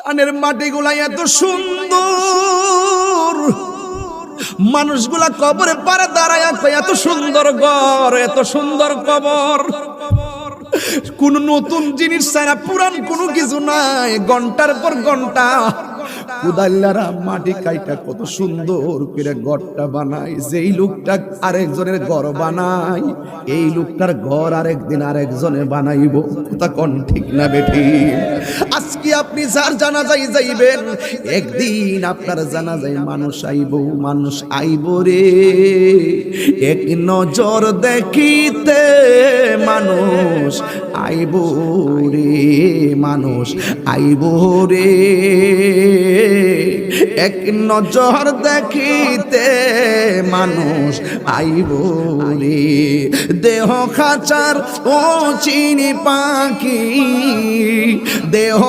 টানের মাটিগুলা এত সুন্দর, মানুষগুলা কবরে পারে দাঁড়ায় এত সুন্দর ঘর, এত সুন্দর কবর। কোন নতুন জিনিস চাই না, পুরান কোনো কিছু নাই। ঘন্টার পর ঘন্টা কুদাল্লারা মাটি কাইটা কত সুন্দর করে ঘরটা বানায়। যেই লোকটা আরেকজনের ঘর বানায়, এই লোকটার ঘর আরেকদিন আরেকজনে বানাইব। কথা কোন ঠিক না বেঠি? আজকে আপনি যার জানাজায় যাইবেন, একদিন আপনার জানাজায় মানুষ আইব, মানুষ আইব রে। এক নজর দেখিতে মানুষ আইব রে, মানুষ আইব রে। এক নজর দেখিতে মানুষ আইব রে। দেহ খাঁচার ও চিনি পাখি, দেহ